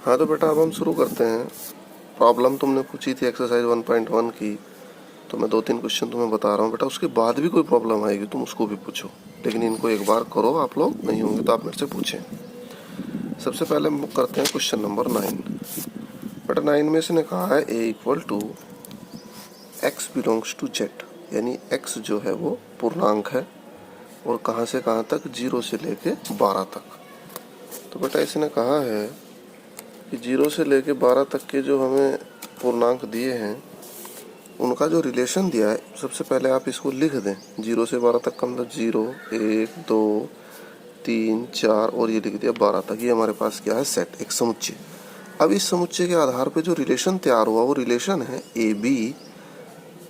हाँ तो बेटा अब हम शुरू करते हैं। प्रॉब्लम तुमने पूछी थी एक्सरसाइज 1.1 की, तो मैं 2-3 क्वेश्चन तुम्हें बता रहा हूँ बेटा। उसके बाद भी कोई प्रॉब्लम आएगी तुम उसको भी पूछो, लेकिन इनको एक बार करो। आप लोग नहीं होंगे तो आप मेरे से पूछें। सबसे पहले हम करते हैं क्वेश्चन नंबर 9। बेटा 9 में इसने कहा है A equal to X belongs to Z, यानी एक्स जो है वो पूर्णांक है और कहाँ से कहाँ तक, 0 से लेके 12 तक। तो बेटा इसने कहा है कि 0 से लेके 12 तक के जो हमें पूर्णांक दिए हैं उनका जो रिलेशन दिया है, सबसे पहले आप इसको लिख दें। 0 से 12 तक का मतलब 0, 1, 2, 3, 4 और ये लिख दिया 12 तक। ये हमारे पास क्या है, सेट, एक समुच्चय। अब इस समुच्चय के आधार पे जो रिलेशन तैयार हुआ वो रिलेशन है A B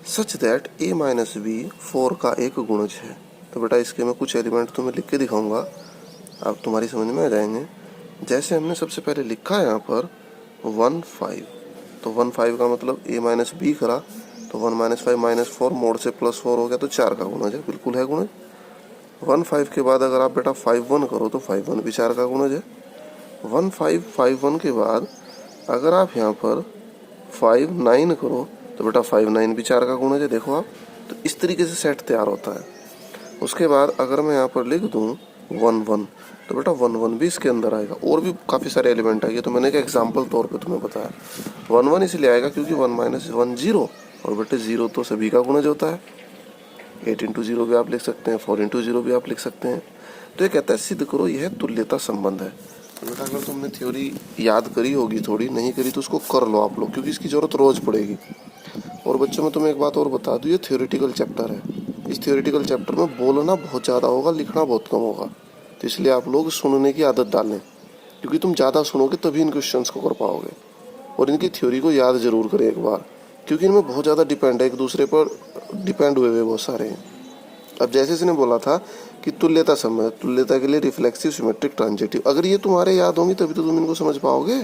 such that A minus B 4 का एक गुणज है। तो बेटा इसके मैं कुछ एलिमेंट तुम्हें लिख के दिखाऊंगा, आप तुम्हारी समझ में आ जाएंगे। जैसे हमने सबसे पहले लिखा है यहाँ पर 1, 5, तो 1, 5 का मतलब a माइनस बी करा, तो 1 माइनस 5 माइनस 4 मोड से प्लस 4 हो गया, तो 4 का गुणज है, बिल्कुल है गुणज। 1, 5 के बाद अगर आप बेटा 5, 1 करो तो 5, 1 भी 4 का गुणज है। 1, 5, 5, 1 के बाद अगर आप यहाँ पर 5, 9 करो तो बेटा 5, 9 भी 4 का गुणज है। देखो आप, तो इस तरीके से सेट तैयार होता है। उसके बाद अगर मैं यहाँ पर लिख दूँ 1, 1, तो बेटा 1, 1 भी इसके अंदर आएगा। और भी काफ़ी सारे एलिमेंट आएंगे, तो मैंने एक एग्जाम्पल तौर पे तुम्हें बताया। 1, 1 इसलिए आएगा क्योंकि 1 माइनस 1 0, और बेटे 0 तो सभी का गुणज होता है। 8 इंटू 0 भी आप लिख सकते हैं, 4 इंटू 0 भी आप लिख सकते हैं। तो ये कहता है सिद्ध करो यह तुल्यता संबंध है। तो बेटा अगर तुमने थ्योरी याद करी होगी, थोड़ी नहीं करी तो उसको कर लो आप लोग, क्योंकि इसकी ज़रूरत रोज़ पड़ेगी। और बच्चों में तुम्हें एक बात और बता दूँ, ये थ्योरेटिकल चैप्टर है। इस थ्योरेटिकल चैप्टर में बोलना बहुत ज़्यादा होगा, लिखना बहुत कम होगा। तो इसलिए आप लोग सुनने की आदत डालें, क्योंकि तुम ज़्यादा सुनोगे तभी इन क्वेश्चंस को कर पाओगे। और इनकी थ्योरी को याद जरूर करें एक बार, क्योंकि इनमें बहुत ज़्यादा डिपेंड है, एक दूसरे पर डिपेंड हुए बहुत सारे हैं। अब जैसे इसने बोला था कि तुल्यता संबंध, तुल्यता के लिए रिफ्लेक्सिव सिमेट्रिक ट्रांजिटिव, अगर ये तुम्हारे याद होंगी तभी तो तुम इनको समझ पाओगे।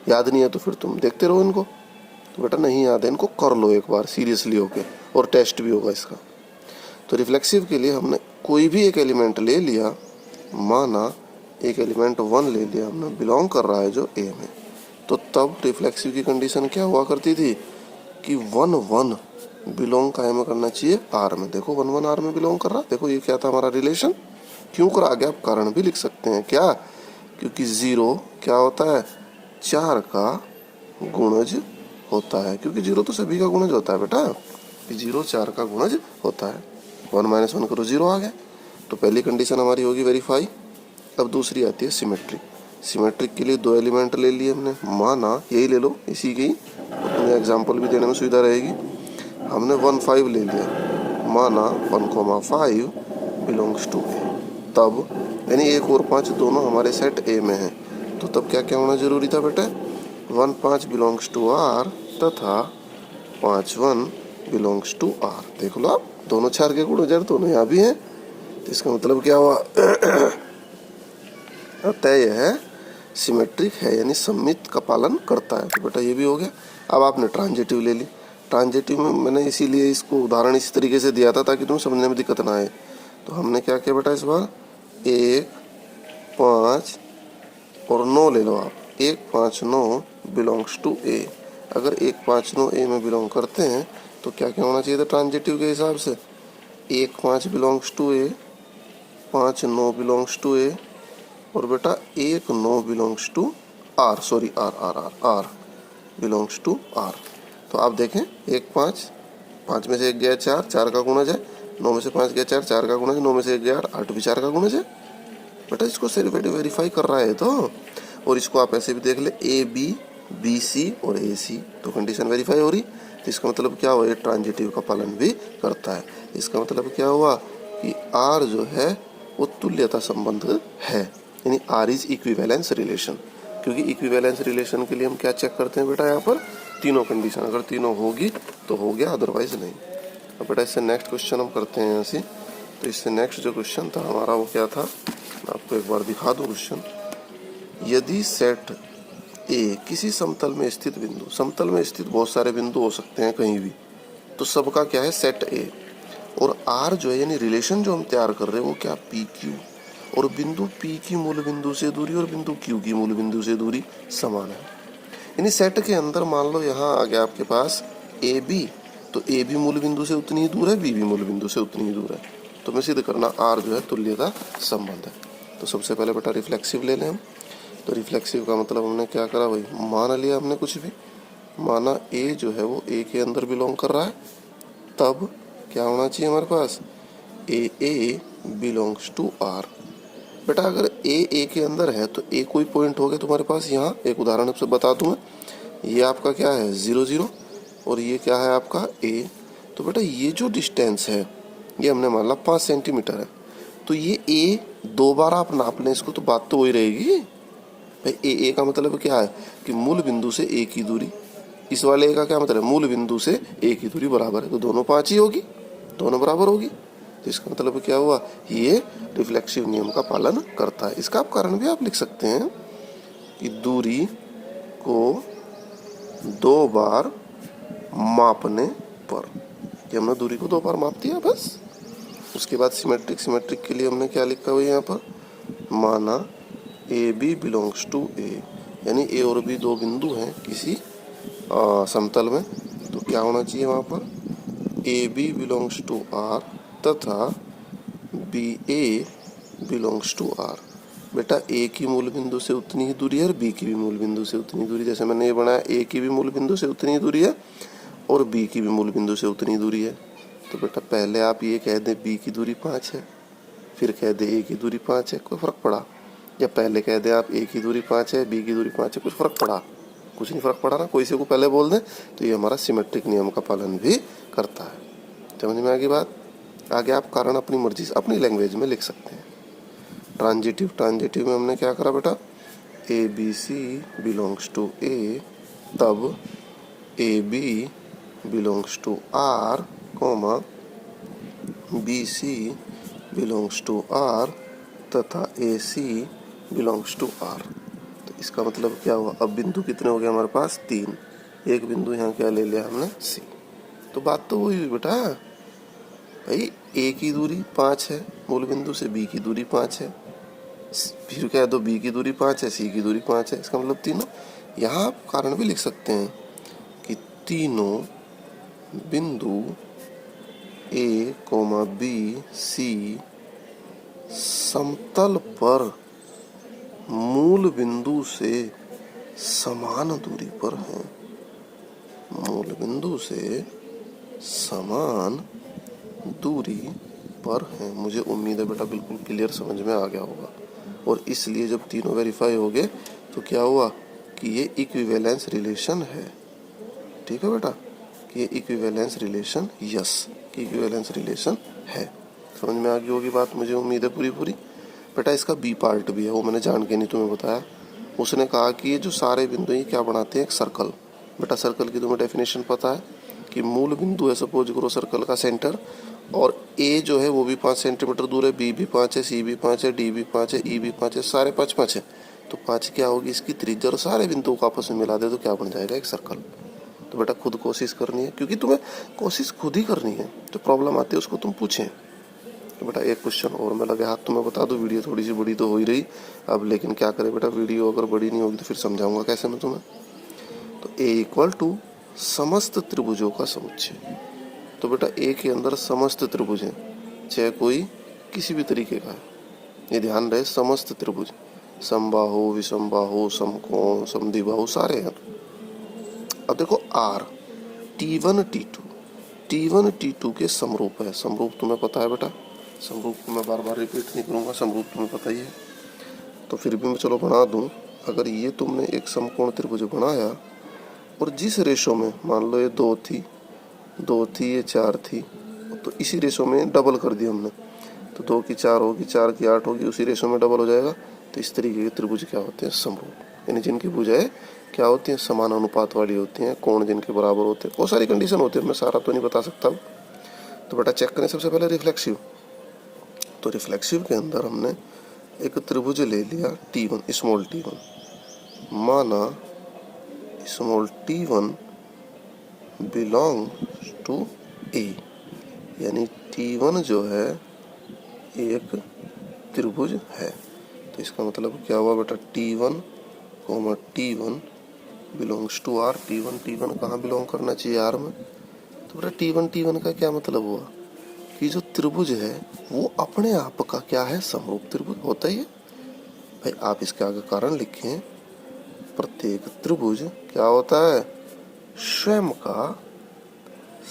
याद नहीं है तो फिर तुम देखते रहो इनको। तो बेटा नहीं याद है, इनको कर लो एक बार सीरियसली होके, और टेस्ट भी होगा इसका। तो रिफ्लेक्सिव के लिए हमने कोई भी एक एलिमेंट ले लिया, माना एक एलिमेंट 1 ले लिया हमने, बिलोंग कर रहा है जो ए में, तो तब रिफ्लेक्सिव की कंडीशन क्या हुआ करती थी कि 1, 1 बिलोंग काय में करना चाहिए, आर में। देखो 1, 1 आर में बिलोंग कर रहा। देखो ये क्या था हमारा रिलेशन, क्यों करा आगे आप कारण भी लिख सकते हैं क्या, क्योंकि 0 क्या होता है, 4 का गुणज होता है, क्योंकि 0 तो सभी का गुणज होता है बेटा, 0 4 का गुणज होता है। 1 माइनस 1 करो 0 आ गया। तो पहली कंडीशन हमारी होगी वेरीफाई। अब दूसरी आती है सिमेट्रिक। सिमेट्रिक के लिए 2 एलिमेंट ले लिए हमने, माना यही ले लो इसी की, तो तुम्हें एग्जाम्पल भी देने में सुविधा रहेगी। हमने 1, 5 ले लिया, माना 1,5 बिलोंग्स टू ए। तब यानी 1 और 5 दोनों हमारे सेट ए में हैं, तो तब क्या क्या होना जरूरी था बेटा, 1, 5 बिलोंग्स टू आर तथा 5, 1 बिलोंग्स टू आर। देख लो आप, दोनों 4 के गुण जड़ दोनों यहाँ भी हैं। तो इसका मतलब क्या हुआ, अतः यह सिमेट्रिक है, यानी सममित का पालन करता है। तो बेटा ये भी हो गया। अब आपने ट्रांजिटिव ले ली। ट्रांजिटिव में मैंने इसीलिए इसको उदाहरण इस तरीके से दिया था ताकि तुम्हें समझने में दिक्कत ना आए। तो हमने क्या किया बेटा, इस बार 1, 5 और 9 ले लो आप। 1, 5, 9 बिलोंग्स टू ए। अगर 1, 5, 9 ए में बिलोंग करते हैं तो क्या क्या होना चाहिए था ट्रांजिटिव के हिसाब से, 1, 5 belongs to A, 5, 9 belongs to A, और बेटा 1, 9 belongs to R, sorry R R R R belongs to R. तो आप देखें 1, 5, 5 में से 1 गया 4, 4 का गुणज है। 9 में से 5 गया 4, 4 का गुणज। 9 में से 1 गया 8, 8 भी 4 का गुणज है। बेटा इसको सिर्फ वेरीफाई कर रहा है तो। और इसको आप ऐसे भी देख ले, ए बी, बी सी और ए सी, तो कंडीशन वेरीफाई हो रही। तो इसका मतलब क्या हुआ, ये ट्रांजिटिव का पालन भी करता है। इसका मतलब क्या हुआ कि आर जो है वो तुल्यता संबंध है, यानी आर इज इक्विवेलेंस रिलेशन। क्योंकि इक्विवेलेंस रिलेशन के लिए हम क्या चेक करते हैं बेटा, यहाँ पर तीनों कंडीशन, अगर तीनों होगी तो हो गया, अदरवाइज नहीं। अब बेटा इससे नेक्स्ट क्वेश्चन हम करते हैं यहाँ से। तो इससे नेक्स्ट जो क्वेश्चन था हमारा वो क्या था, मैं आपको एक बार दिखा दूँ क्वेश्चन। यदि सेट ए किसी समतल में स्थित बिंदु, समतल में स्थित बहुत सारे बिंदु हो सकते हैं कहीं भी, तो सबका क्या है सेट ए, और आर जो है यानी रिलेशन जो हम तैयार कर रहे हैं वो क्या, पी क्यू। और बिंदु P की मूल बिंदु से दूरी और बिंदु Q की मूल बिंदु से दूरी समान है। यानी सेट के अंदर मान लो यहाँ आ गया आपके पास AB, तो AB मूल बिंदु से उतनी ही दूर है, B भी मूल बिंदु से उतनी ही दूर है। तो मैं सिद्ध करना R जो है तुल्यता संबंध है। तो सबसे पहले बेटा रिफ्लेक्सिव ले लें हम। तो रिफ्लेक्सिव का मतलब हमने क्या करा भाई, मान लिया हमने कुछ भी, माना A जो है वो A के अंदर बिलोंग कर रहा है, तब क्या होना चाहिए हमारे पास, AA बिलोंग्स टू R। बेटा अगर A के अंदर है तो A कोई पॉइंट हो गया तुम्हारे पास, यहाँ एक उदाहरण से बता दूं मैं, ये आपका क्या है 0 0 और ये क्या है आपका A। तो बेटा ये जो डिस्टेंस है ये हमने मान ला 5 सेंटीमीटर है, तो ये A 2 बार आप नाप लें इसको तो बात तो वही रहेगी भाई। A का मतलब क्या है कि मूल बिंदु से A की दूरी, इस वाले A का क्या मतलब है, मूल बिंदु से A की दूरी बराबर है, तो दोनों 5 ही होगी, दोनों बराबर होगी। तो इसका मतलब क्या हुआ, ये रिफ्लेक्सिव नियम का पालन करता है। इसका आप कारण भी आप लिख सकते हैं कि दूरी को 2 बार मापने पर, कि हमने दूरी को 2 बार माप दिया बस। उसके बाद सिमेट्रिक के लिए हमने क्या लिखा हुआ है यहाँ पर, माना AB बिलोंग्स टू A, यानी A और B दो बिंदु हैं किसी समतल में, तो क्या होना चाहिए वहाँ पर, AB बिलोंग्स टू R तथा BA बिलोंग्स टू R। बेटा A की मूल बिंदु से उतनी ही दूरी है और B की भी मूल बिंदु से उतनी दूरी, जैसे मैंने ये बनाया A की भी मूल बिंदु से उतनी ही दूरी है और B की भी मूल बिंदु से उतनी दूरी है। तो बेटा पहले आप ये कह दें B की दूरी 5 है, फिर कह दें A की दूरी 5 है, कोई फ़र्क पड़ा? या पहले कह दें आप A की दूरी 5 है, B की दूरी 5 है, कुछ फ़र्क पड़ा? कुछ नहीं फ़र्क पड़ा ना। कोई से को पहले बोल दें तो ये हमारा सिमेट्रिक नियम का पालन भी करता है। समझ में आ गई बात? आगे आप कारण अपनी मर्जी से अपनी लैंग्वेज में लिख सकते हैं। ट्रांजिटिव में हमने क्या करा बेटा, ABC बिलोंग्स टू A, तब AB belongs to R, BC belongs to R तथा AC बिलोंग्स टू R। तो इसका मतलब क्या हुआ, अब बिंदु कितने हो गए हमारे पास, 3। एक बिंदु यहाँ क्या ले लिया हमने, C। तो बात तो वही हुई बेटा भाई, A की दूरी 5 है मूल बिंदु से, B की दूरी 5 है, फिर कह दो B की दूरी 5 है, C की दूरी 5 है, इसका मतलब तीनों। यहाँ आप कारण भी लिख सकते हैं कि तीनों बिंदु A, B, C समतल पर मूल बिंदु से समान दूरी पर हैं, मूल बिंदु से समान दूरी पर हैं। मुझे उम्मीद है बेटा बिल्कुल क्लियर समझ में आ गया होगा। और इसलिए जब तीनों वेरीफाई हो गए तो क्या हुआ कि ये इक्विवेलेंस रिलेशन है। ठीक है बेटा, कि ये इक्विवेलेंस रिलेशन, यस कि इक्विवेलेंस रिलेशन है। समझ में आ गई होगी बात, मुझे उम्मीद है पूरी। बेटा इसका बी पार्ट भी है, वो मैंने जान के नहीं तुम्हें बताया। उसने कहा कि ये जो सारे बिंदु ये क्या बनाते हैं, एक सर्कल। बेटा सर्कल की तुम्हें डेफिनेशन पता है कि मूल बिंदु है, सपोज करो सर्कल का सेंटर, और A जो है वो भी 5 सेंटीमीटर दूर है, B भी 5 है, C भी 5 है, D भी 5 है, E भी 5 है, सारे 5 है। तो 5 क्या होगी इसकी त्रिज्या, और सारे बिंदुओं को आपस में मिला दे तो क्या बन जाएगा, एक सर्कल। तो बेटा खुद कोशिश करनी है, क्योंकि तुम्हें कोशिश खुद ही करनी है, जो प्रॉब्लम आती है उसको तुम पूछें। तो बेटा एक क्वेश्चन और मैं लगे हाथ तुम्हें बता दूं, वीडियो थोड़ी सी बड़ी तो हो ही रही अब, लेकिन क्या करें बेटा, वीडियो अगर बड़ी नहीं होगी तो फिर समझाऊंगा कैसे मैं तुम्हें। तो A = समस्त त्रिभुजों का समुच्चय। तो बेटा A के अंदर समस्त त्रिभुज हैं, चाहे कोई किसी भी तरीके का है, ये ध्यान रहे, समस्त त्रिभुज, समबाहु, विषमबाहु, समकोण, समद्विबाहु सारे हैं। अब देखो R T1 T2 के समरूप है। समरूप तुम्हें पता है बेटा, समरूप को मैं बार बार रिपीट नहीं करूँगा, समरूप तुम्हें पता ही है, तो फिर भी मैं चलो बना दूँ। अगर ये तुमने एक समकोण त्रिभुज बनाया और जिस रेशो में, मान लो ये 2 थी, ये 4 थी, तो इसी रेशो में डबल कर दिया हमने, तो 2 की 4 होगी, 4 की 8 होगी, उसी रेशो में डबल हो जाएगा। तो इस तरीके के त्रिभुज क्या होते हैं, समरूप, यानी जिनकी भुजाएं क्या होती हैं, समान अनुपात वाली होती हैं, कोण जिनके बराबर होते हैं, बहुत सारी कंडीशन होती है, मैं सारा तो नहीं बता सकता। तो बेटा चेक करें सबसे पहले रिफ्लेक्सिव। तो रिफ्लेक्सिव के अंदर हमने एक त्रिभुज ले लिया T1, स्मॉल t1, माना small t1 belong to A, यानी T1 जो है एक त्रिभुज है। तो इसका मतलब क्या हुआ बेटा, T1, T1 belongs to R। T1 कहाँ बिलोंग करना चाहिए, R में। तो बेटा T1 का क्या मतलब हुआ कि जो त्रिभुज है वो अपने आप का क्या है, समरूप त्रिभुज होता ही है। भाई आप इसके आगे कारण लिखें, प्रत्येक त्रिभुज क्या होता है, स्वयं का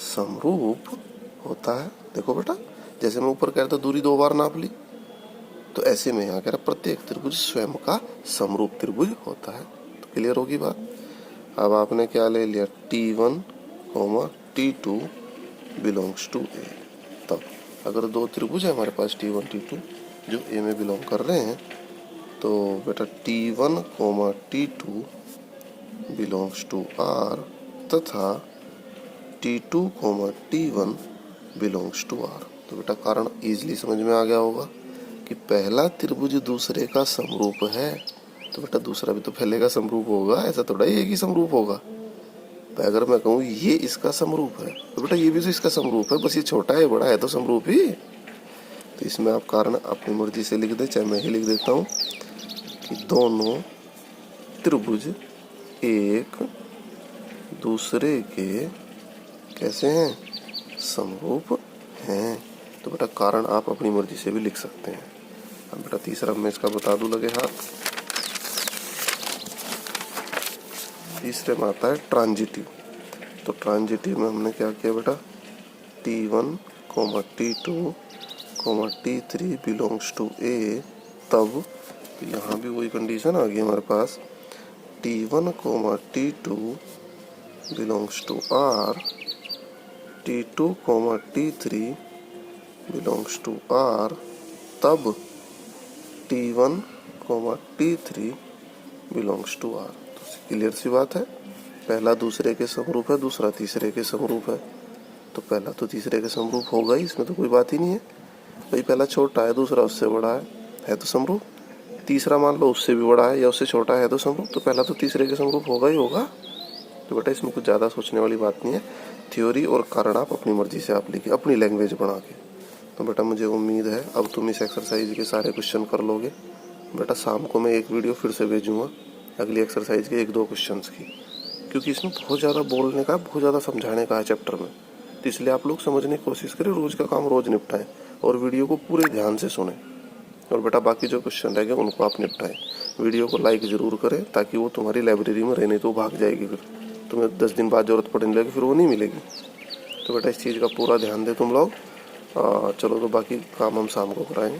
समरूप होता है। देखो बेटा, जैसे मैं ऊपर कह रहा था दूरी 2 बार नाप ली, तो ऐसे में यहाँ कह रहा प्रत्येक त्रिभुज स्वयं का समरूप त्रिभुज होता है। तो क्लियर होगी बात। अब आपने क्या ले लिया, T1, T2 belongs to A। तब अगर दो त्रिभुज है हमारे पास T1, T2 जो A में बिलोंग कर रहे हैं, तो बेटा T1, T2 belongs to R तथा T2, T1 belongs to R। तो बेटा कारण इजीली समझ में आ गया होगा कि पहला त्रिभुज दूसरे का समरूप है, तो बेटा दूसरा भी तो पहले का समरूप होगा। ऐसा थोड़ा ही एक ही समरूप होगा। अगर मैं कहूँ ये इसका समरूप है, तो बेटा ये भी तो इसका समरूप है, बस ये छोटा है बड़ा है तो समरूप ही। तो इसमें आप कारण अपनी मर्जी से लिख दे, चाहे मैं ही लिख देता हूँ कि दोनों त्रिभुज एक दूसरे के कैसे हैं, समरूप हैं। तो बेटा कारण आप अपनी मर्जी से भी लिख सकते हैं। अब बेटा तीसरा मैं इसका बता दूं, लगे हाथ। तीसरे में आता है ट्रांजिटिव। तो ट्रांजिटिव में हमने क्या किया बेटा, T1, T2, T3 belongs to A। तब यहाँ भी वही कंडीशन आ गई हमारे पास, T1, T2 belongs to R, T2, T3 belongs to R। तब T1, T3 belongs to R। तो क्लियर सी बात है, पहला दूसरे के समरूप है, दूसरा तीसरे के समरूप है। तो पहला तो तीसरे के समरूप होगा ही, इसमें तो कोई बात ही नहीं है। भाई पहला छोटा है, दूसरा उससे बड़ा है तो समरूप। तीसरा मान लो उससे भी बड़ा है या उससे छोटा है तो समरूप। तो पहला तो तीसरे के समरूप होगा ही होगा। तो बेटा इसमें कुछ ज़्यादा सोचने वाली बात नहीं है। थ्योरी और कारण आप अपनी मर्जी से आप लिखिए, अपनी लैंग्वेज बना के। तो बेटा मुझे उम्मीद है अब तुम इस एक्सरसाइज के सारे क्वेश्चन कर लोगे। बेटा शाम को मैं एक वीडियो फिर से भेजूँगा अगली एक्सरसाइज के 1-2 क्वेश्चन की, क्योंकि इसमें बहुत ज़्यादा बोलने का, बहुत ज़्यादा समझाने का है चैप्टर में। तो इसलिए आप लोग समझने की कोशिश करें, रोज़ का काम रोज़ निपटाएं और वीडियो को पूरे ध्यान से सुने। और बेटा बाकी जो क्वेश्चन रह गए उनको आप निपटाएं। वीडियो को लाइक ज़रूर करें ताकि वो तुम्हारी लाइब्रेरी में रहने तो भाग जाएगी, फिर तुम्हें 10 दिन बाद ज़रूरत पड़ने लगी, फिर वो नहीं मिलेगी। तो बेटा इस चीज़ का पूरा ध्यान दे तुम लोग। चलो तो बाकी काम हम शाम को कराएंगे।